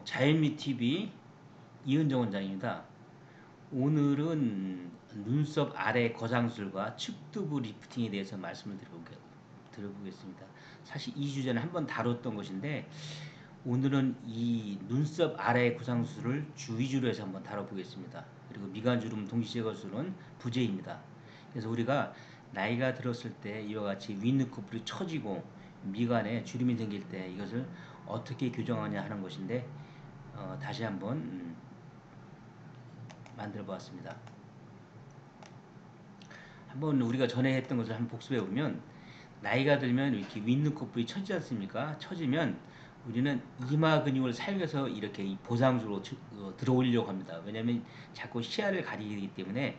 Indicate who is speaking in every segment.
Speaker 1: 자연미TV 이은정 원장입니다. 오늘은 눈썹 아래 거상술과 측두부 리프팅에 대해서 말씀을 드려보겠습니다. 사실 이 주제는 한번 다뤘던 것인데 오늘은 이 눈썹 아래 거상술을 주 위주로 해서 한번 다뤄보겠습니다. 그리고 미간주름 동시제거술은 부재입니다. 그래서 우리가 나이가 들었을 때 이와 같이 윗눈꺼풀이 처지고 미간에 주름이 생길 때 이것을 어떻게 교정하냐 하는 것인데 다시 한번 만들어 보았습니다. 한번 우리가 전에 했던 것을 한번 복습해 보면 나이가 들면 이렇게 윗눈꺼풀이 처지지 않습니까? 처지면 우리는 이마 근육을 사용해서 이렇게 보상으로 들어 올리려고 합니다. 왜냐하면 자꾸 시야를 가리게 되기 때문에.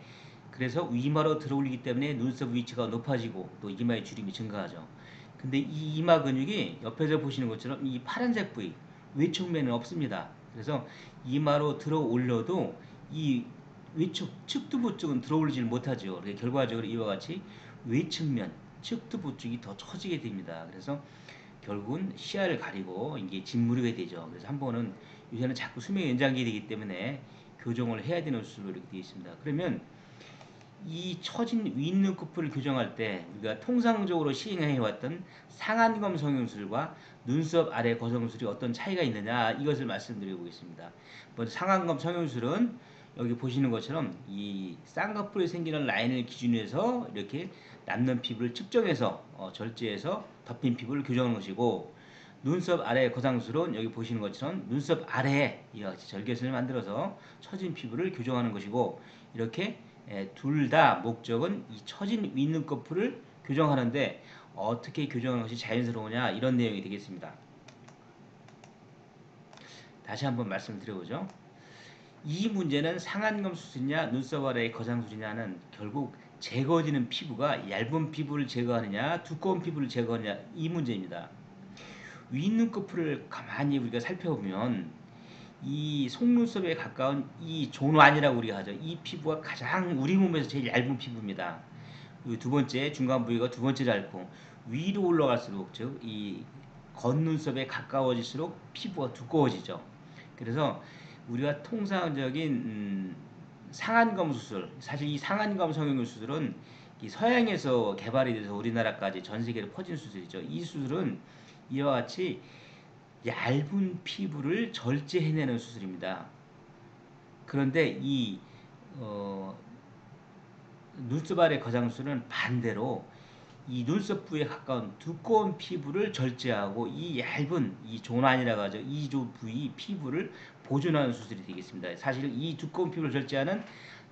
Speaker 1: 그래서 위마로 들어 올리기 때문에 눈썹 위치가 높아지고 또 이마의 주름이 증가하죠. 근데 이 이마 근육이 옆에서 보시는 것처럼 이 파란색 부위 외측면은 없습니다. 그래서 이마로 들어 올려도 이 외측 측두부 쪽은 들어 올리질 못하죠. 결과적으로 이와 같이 외측면 측두부 쪽이 더 처지게 됩니다. 그래서 결국은 시야를 가리고 이게 짓무르게 되죠. 그래서 한 번은 요새는 자꾸 수명 연장이 되기 때문에 교정을 해야 되는 수술로 이렇게 되어 있습니다. 그러면 이 처진 윗눈꺼풀을 교정할 때 우리가 통상적으로 시행해왔던 상안검 성형술과 눈썹 아래 거성술이 어떤 차이가 있느냐 이것을 말씀드려 보겠습니다. 먼저 상안검 성형술은 여기 보시는 것처럼 이 쌍꺼풀에 생기는 라인을 기준으로 해서 이렇게 남는 피부를 측정해서 절제해서 덮인 피부를 교정하는 것이고, 눈썹 아래 거상술은 여기 보시는 것처럼 눈썹 아래에 이와 같이 절개선을 만들어서 처진 피부를 교정하는 것이고, 이렇게 둘 다 목적은 이 처진 윗눈꺼풀을 교정하는데 어떻게 교정하는 것이 자연스러우냐 이런 내용이 되겠습니다. 다시 한번 말씀드려보죠. 이 문제는 상안검 수술이냐 눈썹 아래의 거상술이냐는 결국 제거되는 피부가 얇은 피부를 제거하느냐 두꺼운 피부를 제거하느냐 이 문제입니다. 윗눈꺼풀을 가만히 우리가 살펴보면 이 속눈썹에 가까운 이 존완이라고 우리가 하죠. 이 피부가 가장 우리 몸에서 제일 얇은 피부입니다. 두 번째 중간 부위가 두 번째 얇고 위로 올라갈수록 즉 이 겉눈썹에 가까워질수록 피부가 두꺼워지죠. 그래서 우리가 통상적인 상안검 수술, 사실 이 상안검 성형 수술은 이 서양에서 개발이 돼서 우리나라까지 전 세계로 퍼진 수술이죠. 이 수술은 이와 같이 얇은 피부를 절제해내는 수술입니다. 그런데 이 눈썹 아래 거상술은 반대로 이 눈썹 부위에 가까운 두꺼운 피부를 절제하고 이 얇은 이 존안이라고 하죠. 이 부위 피부를 보존하는 수술이 되겠습니다. 사실 이 두꺼운 피부를 절제하는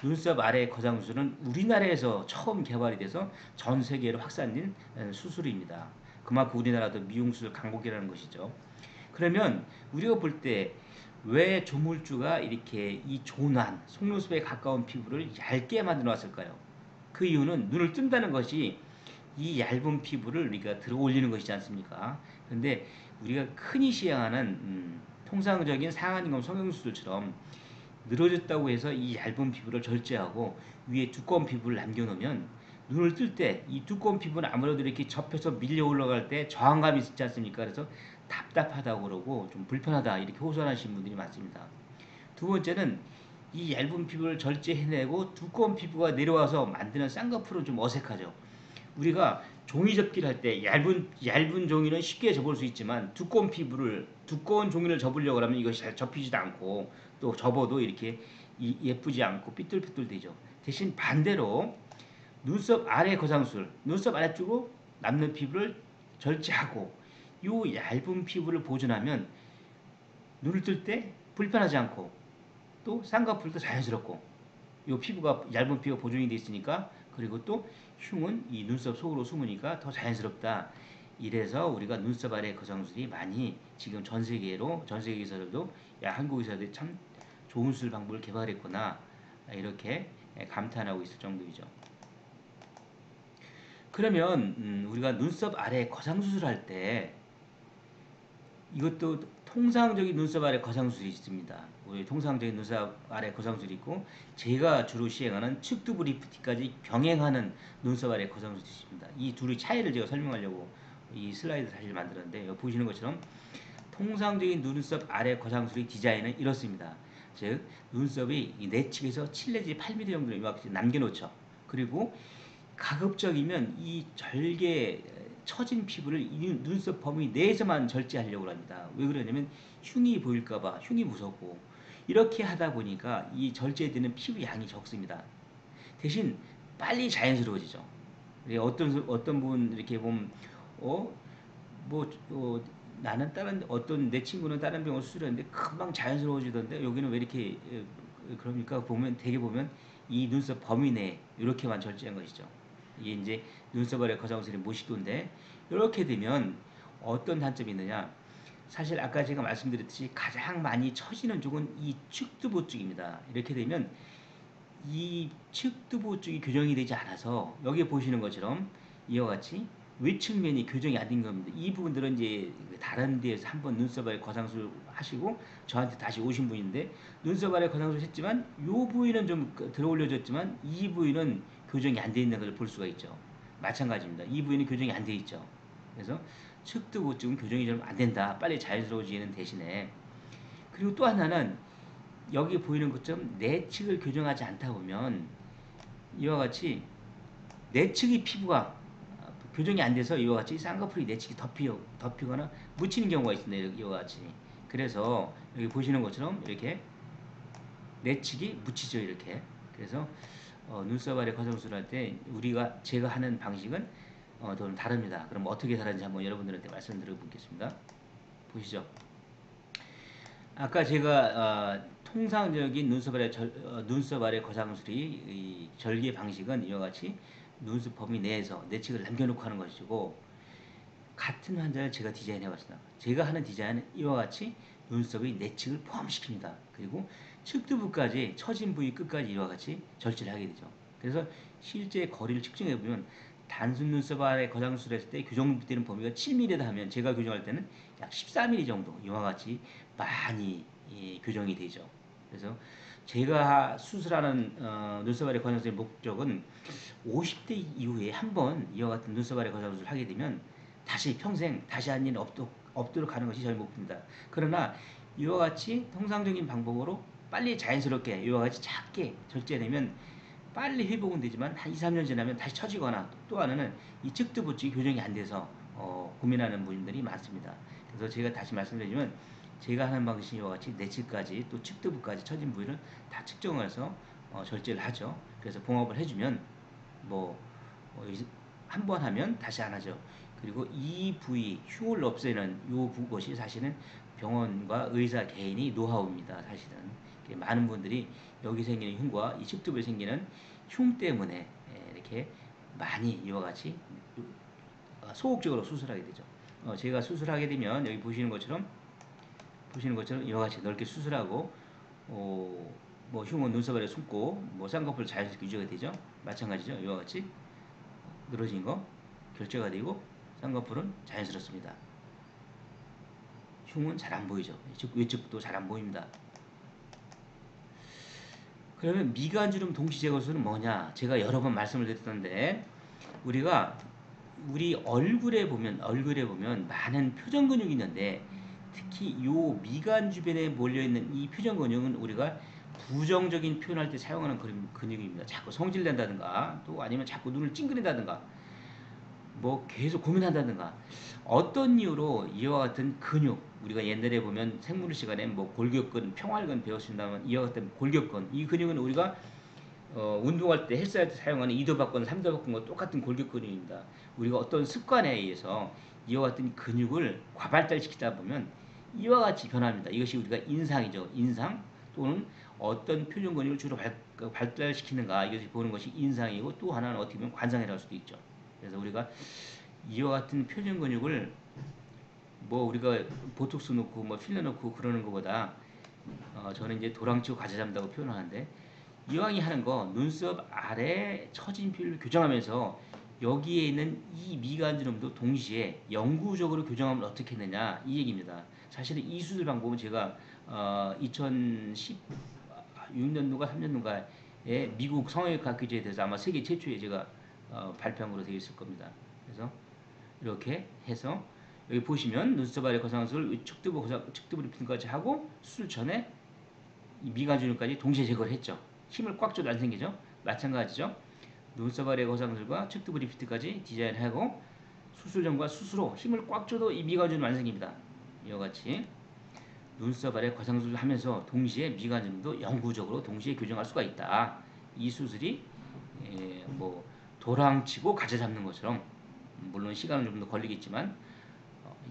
Speaker 1: 눈썹 아래 거상술은 우리나라에서 처음 개발이 돼서 전 세계로 확산된 수술입니다. 그만큼 우리나라도 미용수술 강국이라는 것이죠. 그러면 우리가 볼 때 왜 조물주가 이렇게 이 존안, 속눈썹에 가까운 피부를 얇게 만들어 놨을까요? 그 이유는 눈을 뜬다는 것이 이 얇은 피부를 우리가 들어 올리는 것이지 않습니까? 그런데 우리가 흔히 시행하는 통상적인 상안검 성형수술처럼 늘어졌다고 해서 이 얇은 피부를 절제하고 위에 두꺼운 피부를 남겨놓으면 눈을 뜰 때 이 두꺼운 피부는 아무래도 이렇게 접혀서 밀려 올라갈 때 저항감이 있지 않습니까? 그래서 답답하다고 그러고 좀 불편하다 이렇게 호소하시는 분들이 많습니다. 두 번째는 이 얇은 피부를 절제해내고 두꺼운 피부가 내려와서 만드는 쌍꺼풀은 좀 어색하죠. 우리가 종이 접기를 할 때 얇은 종이는 쉽게 접을 수 있지만 두꺼운 종이를 접으려고 하면 이것이 잘 접히지도 않고 또 접어도 이렇게 예쁘지 않고 삐뚤삐뚤 되죠. 대신 반대로 눈썹 아래 거상술, 눈썹 아래쪽으로 남는 피부를 절제하고 이 얇은 피부를 보존하면 눈을 뜰 때 불편하지 않고 또 쌍꺼풀도 자연스럽고 이 피부가 얇은 피부가 보존이 되어 있으니까, 그리고 또 흉은 이 눈썹 속으로 숨으니까 더 자연스럽다. 이래서 우리가 눈썹 아래 거상술이 많이 지금 전 세계에서도 야 한국에서도 참 좋은 수술 방법을 개발했구나 이렇게 감탄하고 있을 정도이죠. 그러면 우리가 눈썹 아래 거상수술할 때 이것도 통상적인 눈썹 아래 거상술이 있습니다. 우리 통상적인 눈썹 아래 거상술이 있고 제가 주로 시행하는 측두부 리프팅까지 병행하는 눈썹 아래 거상술이 있습니다. 이 둘의 차이를 제가 설명하려고 이 슬라이드 사실 만들었는데 여기 보시는 것처럼 통상적인 눈썹 아래 거상술의 디자인은 이렇습니다. 즉 눈썹이 내측에서 7 내지 8mm 정도를 이렇게 남겨놓죠. 그리고 가급적이면 이 절개 처진 피부를 이 눈썹 범위 내에서만 절제하려고 합니다. 왜 그러냐면 흉이 보일까봐, 흉이 무섭고, 이렇게 하다 보니까 이 절제되는 피부 양이 적습니다. 대신 빨리 자연스러워지죠. 어떤 분 이렇게 보면 어 뭐 나는 다른 어떤 내 친구는 다른 병원 수술했는데 금방 자연스러워지던데 여기는 왜 이렇게 그러니까 보면 되게 보면 이 눈썹 범위 내에 이렇게만 절제한 것이죠. 이게 이제 눈썹 아래 거상술의 모식도인데, 이렇게 되면 어떤 단점이 있느냐? 사실 아까 제가 말씀드렸듯이 가장 많이 처지는 쪽은 이 측두부 쪽입니다. 이렇게 되면 이 측두부 쪽이 교정이 되지 않아서 여기 보시는 것처럼 이와 같이 외측면이 교정이 안 된 겁니다. 이 부분들은 이제 다른 데에서 한번 눈썹 아래 거상술 하시고 저한테 다시 오신 분인데, 눈썹 아래 거상술 했지만 이 부위는 좀 들어 올려졌지만 이 부위는 교정이 안 돼 있는 것을 볼 수가 있죠. 마찬가지입니다. 이 부위는 교정이 안 돼 있죠. 그래서 측두부 쪽은 교정이 좀 안 된다. 빨리 자연스러워지는 대신에, 그리고 또 하나는 여기 보이는 것처럼 내측을 교정하지 않다 보면 이와 같이 내측의 피부가 교정이 안 돼서 이와 같이 쌍꺼풀이 내측이 덮이거나 묻히는 경우가 있습니다. 이와 같이. 그래서 여기 보시는 것처럼 이렇게 내측이 묻히죠. 이렇게. 그래서 눈썹 아래 거성술을 할 때 제가 하는 방식은 좀 다릅니다. 그럼 어떻게 다른지 한번 여러분들한테 말씀드려 보겠습니다. 보시죠. 아까 제가 통상적인 눈썹 아래 거상술이 절개 방식은 이와 같이 눈썹 범위 내에서 내측을 남겨놓고 하는 것이고, 같은 환자를 제가 디자인해 봤습니다. 제가 하는 디자인은 이와 같이 눈썹의 내측을 포함시킵니다. 그리고 측두부까지 처진 부위 끝까지 이와 같이 절제를 하게 되죠. 그래서 실제 거리를 측정해 보면 단순 눈썹 아래 거상술을 했을 때 교정되는 범위가 7mm다 하면 제가 교정할 때는 약 14mm 정도 이와 같이 많이 교정이 되죠. 그래서 제가 수술하는 눈썹 아래 거상술의 목적은 50대 이후에 한번 이와 같은 눈썹 아래 거상술을 하게 되면 다시 평생 다시 한 일 없도록 하는 것이 저희 목표입니다. 그러나 이와 같이 통상적인 방법으로 빨리 자연스럽게 이와 같이 작게 절제되면 빨리 회복은 되지만 한 2, 3년 지나면 다시 처지거나, 또 하나는 이 측두부 쪽이 교정이 안 돼서 고민하는 분들이 많습니다. 그래서 제가 다시 말씀드리면 제가 하는 방식이 이와 같이 내측까지 또 측두부까지 처진 부위를 다 측정해서 절제를 하죠. 그래서 봉합을 해주면 뭐 한 번 하면 다시 안 하죠. 그리고 이 부위 흉을 없애는 이 것이 사실은 병원과 의사 개인이 노하우입니다. 사실은 많은 분들이 여기 생기는 흉과 이 측두부에 생기는 흉 때문에 이렇게 많이 이와 같이 소극적으로 수술하게 되죠. 제가 수술하게 되면 여기 보시는 것처럼 이와 같이 넓게 수술하고 뭐 흉은 눈썹 아래 숨고 뭐 쌍꺼풀 자연스럽게 유지가 되죠. 마찬가지죠. 이와 같이 늘어진 거 결제가 되고 쌍꺼풀은 자연스럽습니다. 흉은 잘 안 보이죠. 외측도 잘 안 보입니다. 그러면 미간주름 동시 제거술은 뭐냐? 제가 여러 번 말씀을 드렸던데, 우리 얼굴에 보면 많은 표정 근육이 있는데, 특히 요 미간 주변에 몰려 있는 이 표정 근육은 우리가 부정적인 표현할 때 사용하는 근육입니다. 자꾸 성질낸다든가, 또 아니면 자꾸 눈을 찡그린다든가, 뭐 계속 고민한다든가, 어떤 이유로 이와 같은 근육, 우리가 옛날에 보면 생물 시간에 뭐 골격근, 평활근 배웠습니다만, 이와 같은 골격근, 이 근육은 우리가 운동할 때 헬스할 때 사용하는 2도 박근, 3도 박근과 똑같은 골격근육입니다. 우리가 어떤 습관에 의해서 이와 같은 근육을 과발달시키다 보면 이와 같이 변합니다. 이것이 우리가 인상이죠. 인상 또는 어떤 표정 근육을 주로 발달시키는가, 이것을 보는 것이 인상이고, 또 하나는 어떻게 보면 관상이라고 할 수도 있죠. 그래서 우리가 이와 같은 표정 근육을 뭐 우리가 보톡스 넣고 뭐 필러 넣고 그러는 것보다 저는 이제 도랑치고 과자 잡는다고 표현하는데, 이왕이 하는 거 눈썹 아래 처진 피부를 교정하면서 여기에 있는 이 미간주름도 동시에 영구적으로 교정하면 어떻게 했느냐 이 얘기입니다. 사실은 이 수술 방법은 제가 2016년도가 3년도가에 미국 성형외과 교재에 대해서 아마 세계 최초에 제가 발표한 걸로 되어 있을 겁니다. 그래서 이렇게 해서 여기 보시면 눈썹 아래 거상술을 측두부 리프팅까지 하고 수술 전에 이 미간주름까지 동시에 제거를 했죠. 힘을 꽉 줘도 안 생기죠. 마찬가지죠. 눈썹 아래 거상술과 측두부 리프트까지 디자인하고 수술 전과 수술 후 힘을 꽉 줘도 이 미간주름 안 생깁니다. 이와 같이 눈썹 아래 거상술을 하면서 동시에 미간주름도 영구적으로 동시에 교정할 수가 있다. 이 수술이 뭐 도랑치고 가재 잡는 것처럼 물론 시간은 좀 더 걸리겠지만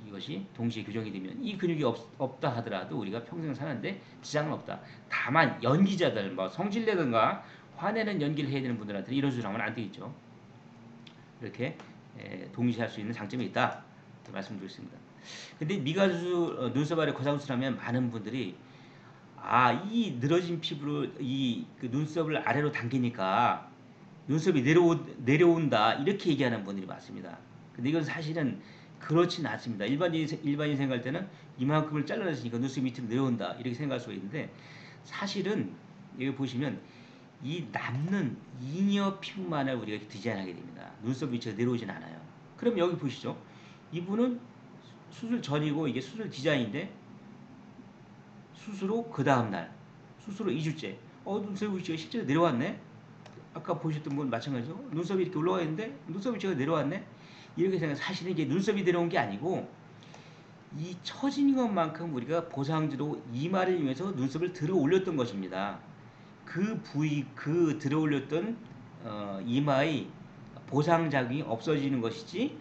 Speaker 1: 이것이 동시에 교정이 되면 이 근육이 없다 하더라도 우리가 평생 사는데 지장은 없다. 다만 연기자들 뭐 성질내든가 화내는 연기를 해야 되는 분들한테 이런 수술 하면 안 되겠죠. 이렇게 동시에 할 수 있는 장점이 있다 말씀드리겠습니다. 근데 미가수 눈썹 아래 거상술하면 많은 분들이 이 늘어진 피부를 그 눈썹을 아래로 당기니까 눈썹이 내려온다 이렇게 얘기하는 분들이 많습니다. 근데 이건 사실은 그렇진 않습니다. 일반인 생각할 때는 이만큼을 잘라냈으니까 눈썹 밑으로 내려온다 이렇게 생각할 수가 있는데 사실은 여기 보시면 이 남는 잉여 피부만을 우리가 디자인하게 됩니다. 눈썹 위치가 내려오진 않아요. 그럼 여기 보시죠. 이분은 수술 전이고 이게 수술 디자인인데 수술 후 그 다음날 수술 후 2주째 눈썹 위치가 실제로 내려왔네. 아까 보셨던 분 마찬가지죠. 눈썹이 이렇게 올라와 있는데 눈썹 위치가 내려왔네. 이렇게 생각 사실은 이게 눈썹이 내려온 게 아니고 이 처진 것만큼 우리가 보상지로 이마를 이용해서 눈썹을 들어 올렸던 것입니다. 그 부위 그 들어 올렸던 이마의 보상작용이 없어지는 것이지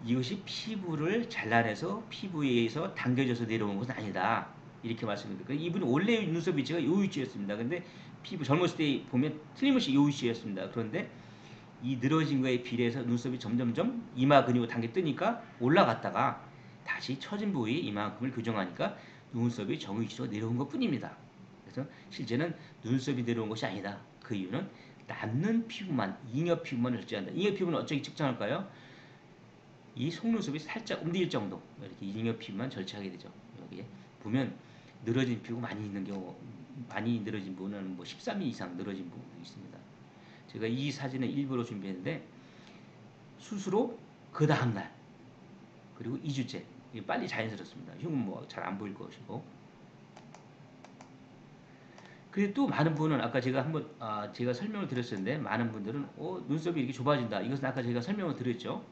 Speaker 1: 이것이 피부를 잘라내서 피부에 의해서 당겨져서 내려오는 것은 아니다. 이렇게 말씀드립니다. 이분은 원래 눈썹 위치가 이 위치였습니다. 근데 피부 젊었을 때 보면 틀림없이 이 위치였습니다. 그런데 이 늘어진 거에 비례해서 눈썹이 점점점 이마 근육을 당겨 뜨니까 올라갔다가 다시 처진 부위 이만큼을 교정하니까 눈썹이 정위치로 내려온 것 뿐입니다. 그래서 실제는 눈썹이 내려온 것이 아니다. 그 이유는 남는 피부만, 잉여 피부만 절제한다. 잉여 피부는 어떻게 측정할까요? 이 속눈썹이 살짝 움직일 정도 이렇게 잉여 피부만 절제하게 되죠. 여기에 보면 늘어진 피부 많이 있는 경우 많이 늘어진 부분은 뭐 13일 이상 늘어진 부분도 있습니다. 제가 이 사진을 일부러 준비했는데 수술 후 그 다음날 그리고 2주째 빨리 자연스럽습니다. 흉은 뭐 잘 안 보일 것이고 그리고 또 많은 분은 아까 제가 한번 제가 설명을 드렸었는데 많은 분들은 눈썹이 이렇게 좁아진다. 이것은 아까 제가 설명을 드렸죠.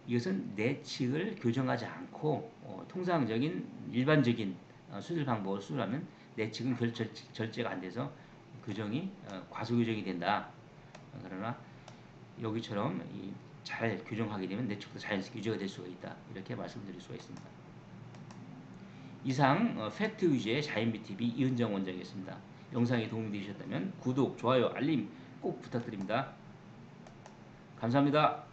Speaker 1: 이것은 내측을 교정하지 않고 통상적인 일반적인 수술 방법을 수술하면 내측은 절제가 안 돼서 교정이 과소교정이 된다. 그러나 여기처럼 잘 교정하게 되면 내측도 자연스럽게 유지가 될 수가 있다. 이렇게 말씀드릴 수가 있습니다. 이상 팩트 위주의 자연비TV 이은정 원장이었습니다. 영상이 도움이 되셨다면 구독, 좋아요, 알림 꼭 부탁드립니다. 감사합니다.